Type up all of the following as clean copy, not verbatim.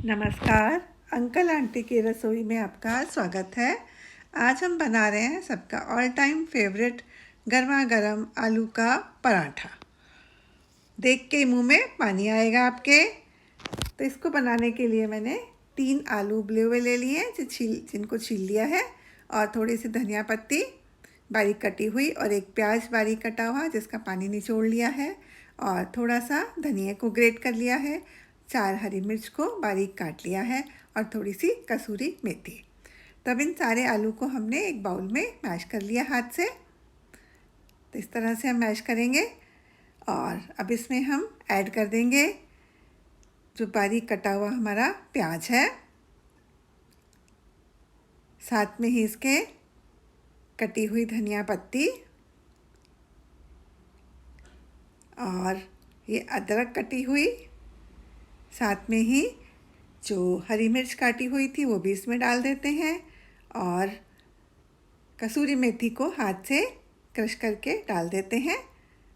नमस्कार। Uncle aunty की रसोई में आपका स्वागत है। आज हम बना रहे हैं सबका ऑल टाइम फेवरेट गर्मा गर्म आलू का पराठा। देख के मुंह में पानी आएगा आपके। तो इसको बनाने के लिए मैंने 3 आलू उबले हुए ले लिए हैं जिनको छील लिया है, और थोड़ी सी धनिया पत्ती बारीक कटी हुई, और एक प्याज बारीक कटा हुआ जिसका पानी निचोड़ लिया है, और थोड़ा सा धनिया को ग्रेट कर लिया है, 4 हरी मिर्च को बारीक काट लिया है, और थोड़ी सी कसूरी मेथी। तब इन सारे आलू को हमने एक बाउल में मैश कर लिया हाथ से। तो इस तरह से हम मैश करेंगे, और अब इसमें हम ऐड कर देंगे जो बारीक कटा हुआ हमारा प्याज है, साथ में ही इसके कटी हुई धनिया पत्ती, और ये अदरक कटी हुई, साथ में ही जो हरी मिर्च काटी हुई थी वो भी इसमें डाल देते हैं, और कसूरी मेथी को हाथ से क्रश करके डाल देते हैं।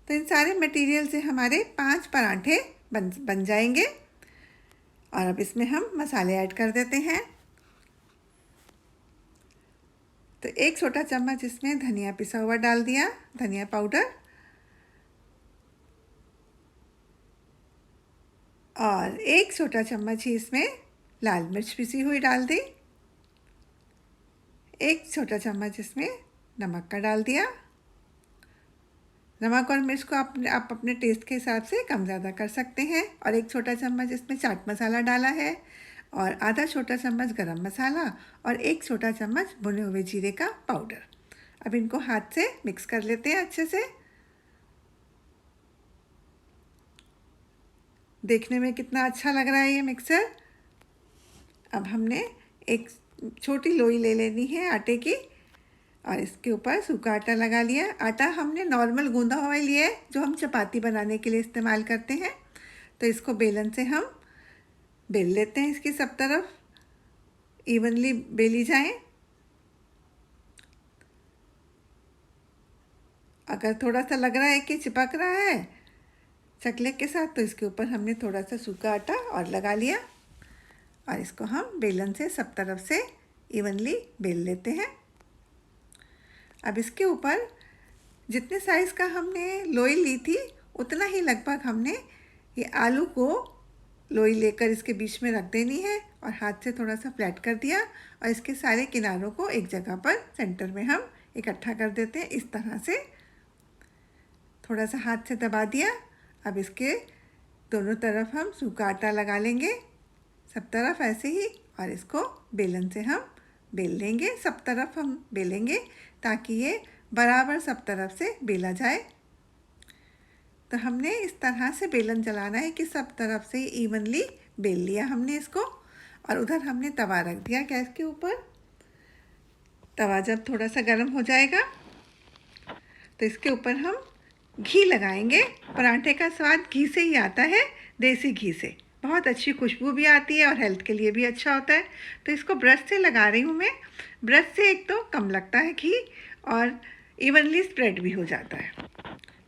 तो इन सारे मटेरियल से हमारे 5 पराठे बन जाएंगे। और अब इसमें हम मसाले ऐड कर देते हैं। तो 1 छोटा चम्मच इसमें धनिया पिसा हुआ डाल दिया, धनिया पाउडर, और 1 छोटा चम्मच ही इसमें लाल मिर्च पिसी हुई डाल दी, 1 छोटा चम्मच इसमें नमक का डाल दिया। नमक और मिर्च को आप अपने टेस्ट के हिसाब से कम ज़्यादा कर सकते हैं। और 1 छोटा चम्मच इसमें चाट मसाला डाला है, और आधा छोटा चम्मच गरम मसाला, और 1 छोटा चम्मच भुने हुए जीरे का पाउडर। अब इनको हाथ से मिक्स कर लेते हैं अच्छे से। देखने में कितना अच्छा लग रहा है ये मिक्सर। अब हमने एक छोटी लोई ले लेनी है आटे की, और इसके ऊपर सूखा आटा लगा लिया। आटा हमने नॉर्मल गूंदा हुआ लिया है जो हम चपाती बनाने के लिए इस्तेमाल करते हैं। तो इसको बेलन से हम बेल लेते हैं, इसकी सब तरफ इवनली बेली जाए। अगर थोड़ा सा लग रहा है कि चिपक रहा है चकले के साथ, तो इसके ऊपर हमने थोड़ा सा सूखा आटा और लगा लिया, और इसको हम बेलन से सब तरफ से इवनली बेल लेते हैं। अब इसके ऊपर जितने साइज़ का हमने लोई ली थी उतना ही लगभग हमने ये आलू को लोई लेकर इसके बीच में रख देनी है, और हाथ से थोड़ा सा फ्लैट कर दिया, और इसके सारे किनारों को एक जगह पर सेंटर में हम इकट्ठा कर देते हैं इस तरह से। थोड़ा सा हाथ से दबा दिया। अब इसके दोनों तरफ हम सूखा आटा लगा लेंगे, सब तरफ ऐसे ही, और इसको बेलन से हम बेल लेंगे। सब तरफ हम बेलेंगे ताकि ये बराबर सब तरफ से बेला जाए। तो हमने इस तरह से बेलन चलाना है कि सब तरफ से इवनली बेल लिया हमने इसको, और उधर हमने तवा रख दिया गैस के ऊपर। तवा जब थोड़ा सा गर्म हो जाएगा तो इसके ऊपर हम घी लगाएंगे। पराठे का स्वाद घी से ही आता है, देसी घी से। बहुत अच्छी खुशबू भी आती है और हेल्थ के लिए भी अच्छा होता है। तो इसको ब्रश से लगा रही हूँ मैं। ब्रश से एक तो कम लगता है घी, और इवनली स्प्रेड भी हो जाता है।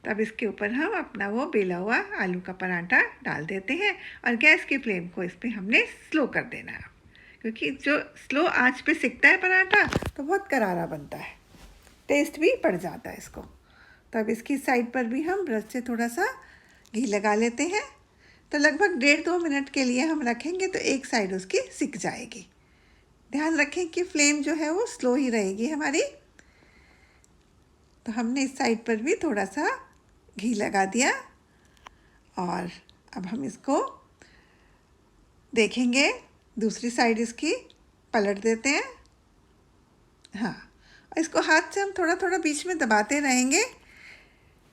तब इसके ऊपर हम अपना वो बेला हुआ आलू का पराठा डाल देते हैं, और गैस की फ्लेम को इस पर हमने स्लो कर देना है, क्योंकि जो स्लो आंच पे सिकता है पराठा तो बहुत करारा बनता है, टेस्ट भी बढ़ जाता है इसको। तब इसकी साइड पर भी हम ब्रश से थोड़ा सा घी लगा लेते हैं। तो लगभग 1.5-2 मिनट के लिए हम रखेंगे तो एक साइड उसकी सिक जाएगी। ध्यान रखें कि फ्लेम जो है वो स्लो ही रहेगी हमारी। तो हमने इस साइड पर भी थोड़ा सा घी लगा दिया, और अब हम इसको देखेंगे। दूसरी साइड इसकी पलट देते हैं। हाँ, इसको हाथ से हम थोड़ा थोड़ा बीच में दबाते रहेंगे,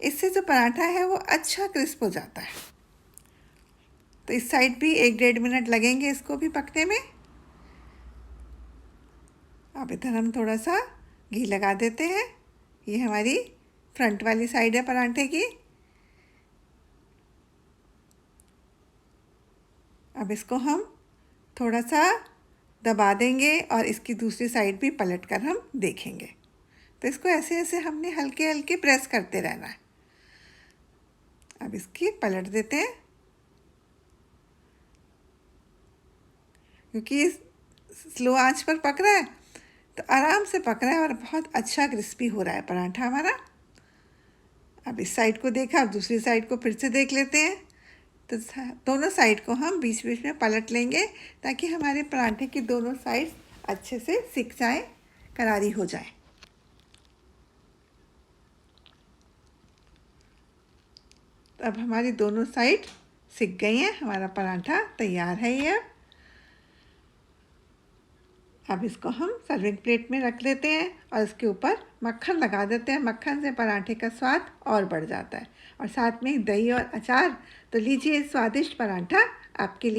इससे जो पराठा है वो अच्छा क्रिस्प हो जाता है। तो इस साइड भी 1-1.5 मिनट लगेंगे इसको भी पकने में। अब इधर हम थोड़ा सा घी लगा देते हैं। ये हमारी फ्रंट वाली साइड है पराठे की। अब इसको हम थोड़ा सा दबा देंगे, और इसकी दूसरी साइड भी पलट कर हम देखेंगे। तो इसको ऐसे ऐसे हमने हल्के हल्के प्रेस करते रहना है। अब इसकी पलट देते हैं। क्योंकि ये स्लो आंच पर पक रहा है तो आराम से पक रहा है और बहुत अच्छा क्रिस्पी हो रहा है पराठा हमारा। अब इस साइड को देखा, अब दूसरी साइड को फिर से देख लेते हैं। तो दोनों साइड को हम बीच बीच में पलट लेंगे ताकि हमारे पराठे की दोनों साइड अच्छे से सिक जाए, करारी हो जाए। तो अब हमारी दोनों साइड सिक गई हैं, हमारा पराठा तैयार है ये। अब इसको हम सर्विंग प्लेट में रख लेते हैं और इसके ऊपर मक्खन लगा देते हैं। मक्खन से पराठे का स्वाद और बढ़ जाता है, और साथ में दही और अचार। तो लीजिए स्वादिष्ट पराठा आपके लिए।